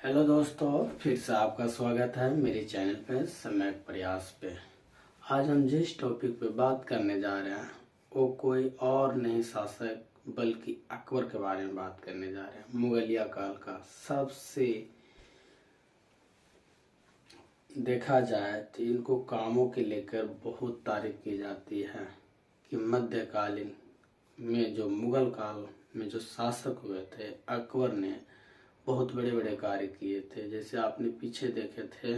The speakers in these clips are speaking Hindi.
हेलो दोस्तों, फिर से आपका स्वागत है मेरे चैनल पे सम्यक प्रयास पे। आज हम जिस टॉपिक पे बात करने जा रहे हैं वो कोई और नहीं शासक बल्कि अकबर के बारे में बात करने जा रहे हैं। मुगलिया काल का सबसे देखा जाए तो इनको कामों के लेकर बहुत तारीफ की जाती है कि मध्यकालीन में जो मुगल काल में जो शासक हुए थे अकबर ने बहुत बड़े बड़े कार्य किए थे। जैसे आपने पीछे देखे थे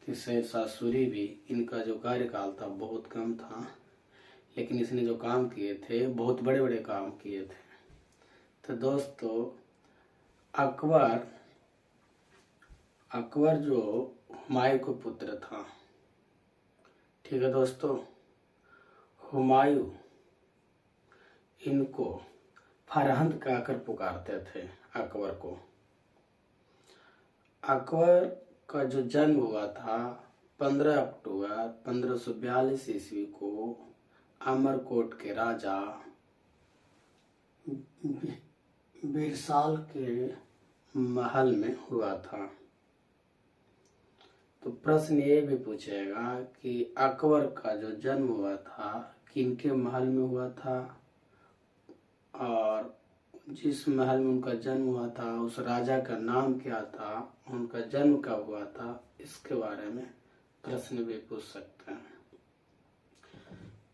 कि शेरशाह सूरी भी, इनका जो कार्यकाल था बहुत कम था, लेकिन इसने जो काम किए थे बहुत बड़े बड़े काम किए थे। तो दोस्तों अकबर अकबर जो हुमायूं का पुत्र था, ठीक है दोस्तों, हुमायूं इनको फरहंद कहकर पुकारते थे अकबर को। अकबर का जो जन्म हुआ था 15 अक्टूबर 1542 ईस्वी को अमरकोट के राजा बिरसाल के महल में हुआ था। तो प्रश्न ये भी पूछेगा कि अकबर का जो जन्म हुआ था किनके महल में हुआ था, और जिस महल में उनका जन्म हुआ था उस राजा का नाम क्या था, उनका जन्म कब हुआ था, इसके बारे में प्रश्न भी पूछ सकते हैं।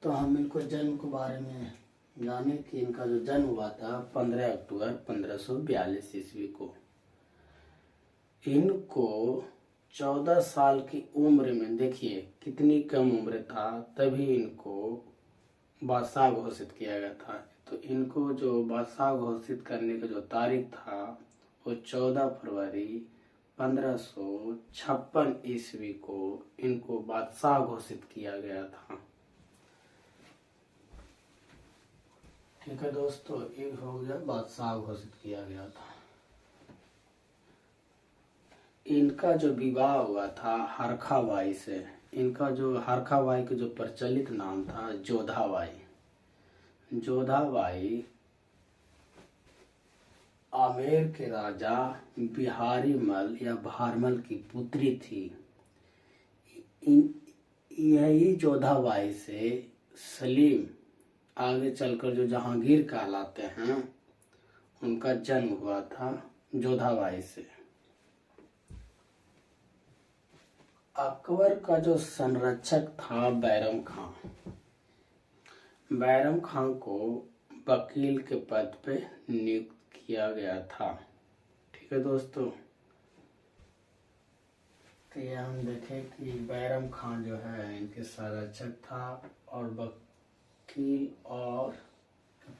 तो हम इनको जन्म के बारे में जाने कि इनका जो जन्म हुआ था 15 अक्टूबर 1542 ईस्वी को। इनको 14 साल की उम्र में, देखिए कितनी कम उम्र था, तभी इनको बादशाह घोषित किया गया था। तो इनको जो बादशाह घोषित करने का जो तारीख था वो 14 फरवरी 1556 ईस्वी को इनको बादशाह घोषित किया गया था। ठीक है दोस्तों, ये हो गया बादशाह घोषित किया गया था। इनका जो विवाह हुआ था हरखाबाई से। इनका जो हरखाबाई का जो प्रचलित नाम था जोधाबाई। जोधाबाई आमेर के राजा बिहारी मल या भारमल की पुत्री थी। यही जोधाबाई से सलीम, आगे चलकर जो जहांगीर कहलाते हैं, उनका जन्म हुआ था जोधाबाई से। अकबर का जो संरक्षक था बैरम खां, बैरम खां को वकील के पद पे नियुक्त किया गया था। ठीक है दोस्तों, तो ये हम देखें कि बैरम खां जो है इनके संरक्षक था और वकील और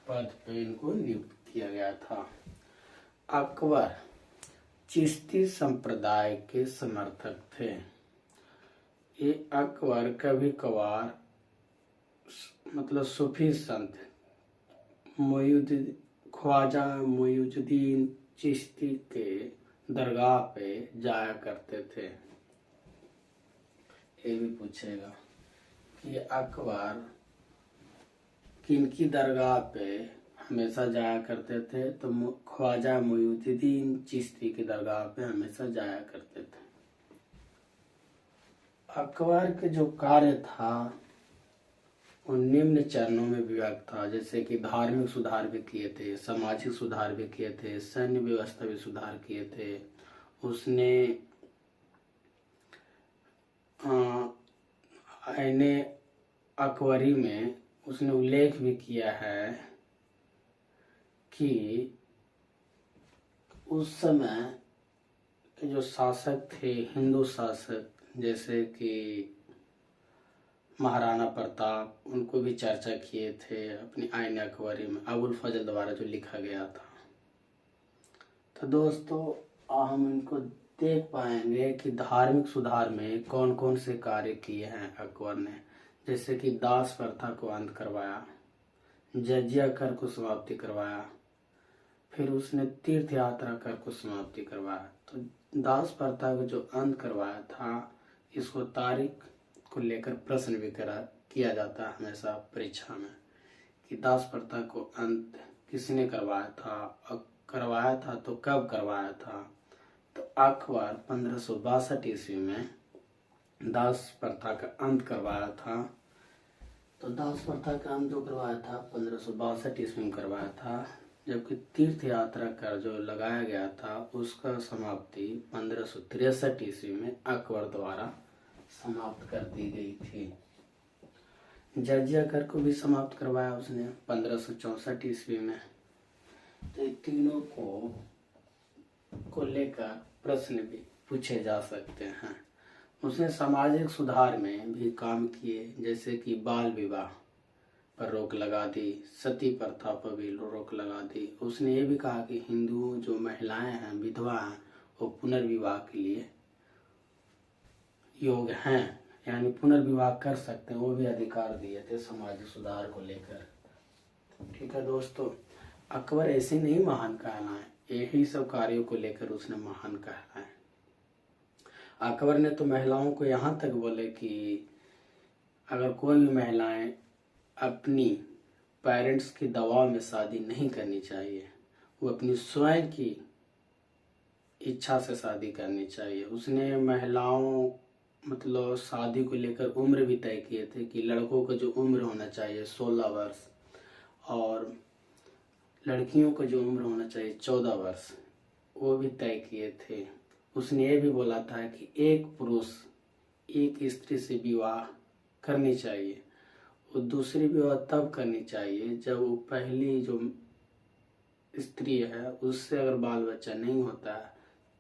पद पे इनको नियुक्त किया गया था। अकबर चिश्ती संप्रदाय के समर्थक थे। ये अकबर कभी कभार मतलब सूफी संत ख्वाजा मोइनुद्दीन चिश्ती के दरगाह पे जाया करते थे। ये भी पूछेगा कि अकबर किनकी दरगाह पे हमेशा जाया करते थे, तो ख्वाजा मोइनुद्दीन चिश्ती की दरगाह पे हमेशा जाया करते थे। अकबर के जो कार्य था वो निम्न चरणों में विभक्त था। जैसे कि धार्मिक सुधार भी किए थे, सामाजिक सुधार भी किए थे, सैन्य व्यवस्था भी सुधार किए थे। उसने आईने अकबरी में उसने उल्लेख भी किया है कि उस समय के जो शासक थे हिंदू शासक, जैसे कि महाराणा प्रताप, उनको भी चर्चा किए थे अपनी आईन अकबरी में, अबुल फजल द्वारा जो लिखा गया था। तो दोस्तों हम इनको देख पाएंगे कि धार्मिक सुधार में कौन कौन से कार्य किए हैं अकबर ने। जैसे कि दास प्रथा को अंत करवाया, जजिया कर को समाप्ति करवाया, फिर उसने तीर्थ यात्रा कर को समाप्ति करवाया। तो दास प्रथा को जो अंत करवाया था, इसको तारीख को लेकर प्रश्न भी किया जाता है हमेशा परीक्षा में कि दास प्रथा को अंत किसने करवाया था, और करवाया था तो कब करवाया था। तो अकबर 1562 ईस्वी में दास प्रथा का अंत करवाया था। तो दास प्रथा का अंत जो करवाया था 1562 ईस्वी में करवाया था, जबकि तीर्थ यात्रा कर जो लगाया गया था उसका समाप्ति 1563 ईस्वी में अकबर द्वारा समाप्त कर दी गई थी। जजिया कर को भी समाप्त करवाया उसने 1564 ईस्वी में। तो तीनों को लेकर प्रश्न भी पूछे जा सकते हैं। उसने सामाजिक सुधार में भी काम किए, जैसे कि बाल विवाह पर रोक लगा दी, सती प्रथा पर भी रोक लगा दी। उसने ये भी कहा कि हिंदू जो महिलाएं हैं, विधवा हैं, वो पुनर्विवाह के लिए योग्य हैं, यानी पुनर्विवाह कर सकते हैं, वो भी अधिकार दिए थे सामाजिक सुधार को लेकर। ठीक है दोस्तों, अकबर ऐसे नहीं महान कहलाए, यही सब कार्यों को लेकर उसने महान कहलाए। अकबर ने तो महिलाओं को यहाँ तक बोले कि अगर कोई भी महिलाएं अपनी पेरेंट्स के दबाव में शादी नहीं करनी चाहिए, वो अपनी स्वयं की इच्छा से शादी करनी चाहिए। उसने महिलाओं मतलब शादी को लेकर उम्र भी तय किए थे कि लड़कों का जो उम्र होना चाहिए 16 वर्ष और लड़कियों का जो उम्र होना चाहिए 14 वर्ष, वो भी तय किए थे। उसने ये भी बोला था कि एक पुरुष एक स्त्री से विवाह करनी चाहिए, और दूसरी विवाह तब करनी चाहिए जब वो पहली जो स्त्री है उससे अगर बाल बच्चा नहीं होता है,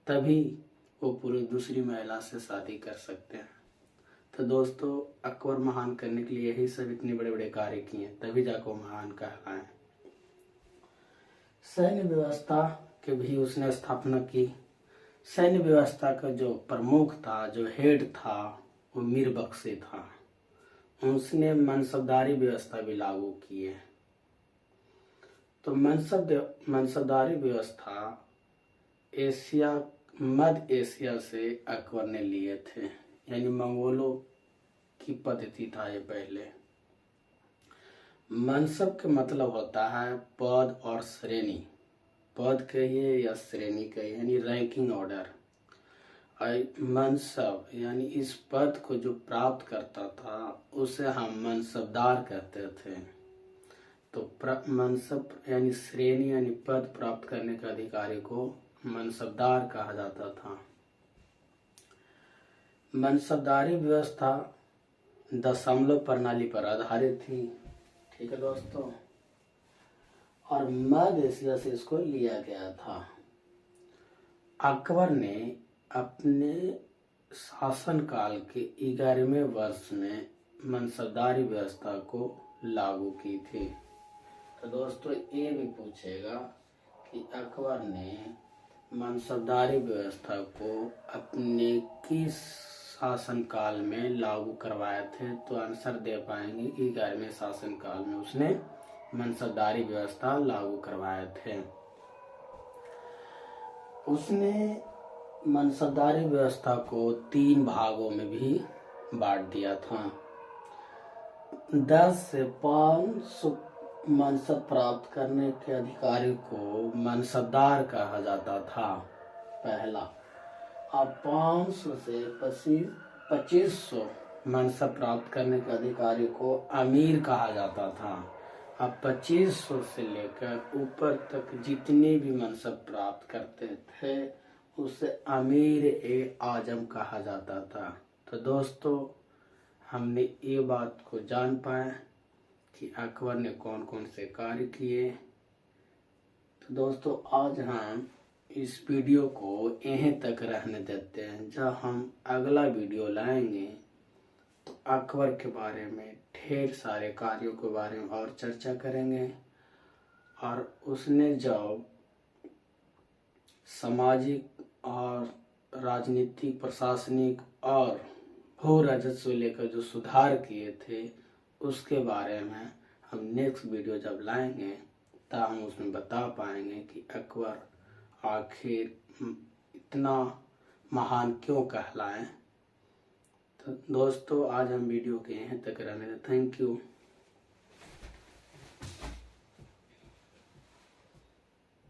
तभी वो पुरुष दूसरी महिला से शादी कर सकते हैं। तो दोस्तों, अकबर महान करने के लिए यही सब इतने बड़े बड़े कार्य किए, तभी जाकर महान कहलाए। सैन्य व्यवस्था की भी उसने स्थापना की। सैन्य व्यवस्था का जो प्रमुख था, जो हेड था, वो मीर बख्शी था। उसने मनसबदारी व्यवस्था भी लागू की है। तो मनसबदारी व्यवस्था मध्य एशिया से अकबर ने लिए थे, यानी मंगोलों की पद्धति था ये पहले। मनसब का मतलब होता है पद और श्रेणी, पद कहिए या श्रेणी कहिए, यानी रैंकिंग ऑर्डर। मनसब यानी इस पद को जो प्राप्त करता था उसे हम मनसबदार कहते थे। तो मनसब यानी श्रेणी यानी पद प्राप्त करने के अधिकारी को मनसबदार कहा जाता था। मनसबदारी व्यवस्था दशमलव प्रणाली पर आधारित थी। ठीक है दोस्तों, और मध्य एशिया से इसको लिया गया था। अकबर ने अपने शासनकाल के 11वें वर्ष में मनसबदारी व्यवस्था को लागू की थी। तो दोस्तों, ये भी पूछेगा कि अकबर ने मनसबदारी व्यवस्था को अपने किस शासनकाल में लागू करवाए थे, तो आंसर दे पाएंगे कि 11वें शासनकाल में उसने मनसबदारी व्यवस्था लागू करवाए थे। उसने मनसबदारी व्यवस्था को 3 भागों में भी बांट दिया था। 10 से 500 मनसब प्राप्त करने के अधिकारी को मनसबदार कहा जाता था, पहला। अब 500 से 2500 मनसब प्राप्त करने के अधिकारी को अमीर कहा जाता था। अब 2500 से लेकर ऊपर तक जितने भी मनसब प्राप्त करते थे उसे अमीर ए आजम कहा जाता था। तो दोस्तों, हमने ये बात को जान पाए कि अकबर ने कौन कौन से कार्य किए। तो दोस्तों, आज हम इस वीडियो को यहीं तक रहने देते हैं। जब हम अगला वीडियो लाएंगे तो अकबर के बारे में ढेर सारे कार्यों के बारे में और चर्चा करेंगे, और उसने जब सामाजिक और राजनीतिक, प्रशासनिक और भू राजस्व लेकर जो सुधार किए थे उसके बारे में हम नेक्स्ट वीडियो जब लाएंगे तब हम उसमें बता पाएंगे कि अकबर आखिर इतना महान क्यों कहलाए। तो दोस्तों, आज हम वीडियो के यहीं तक रहने दें। Thank you.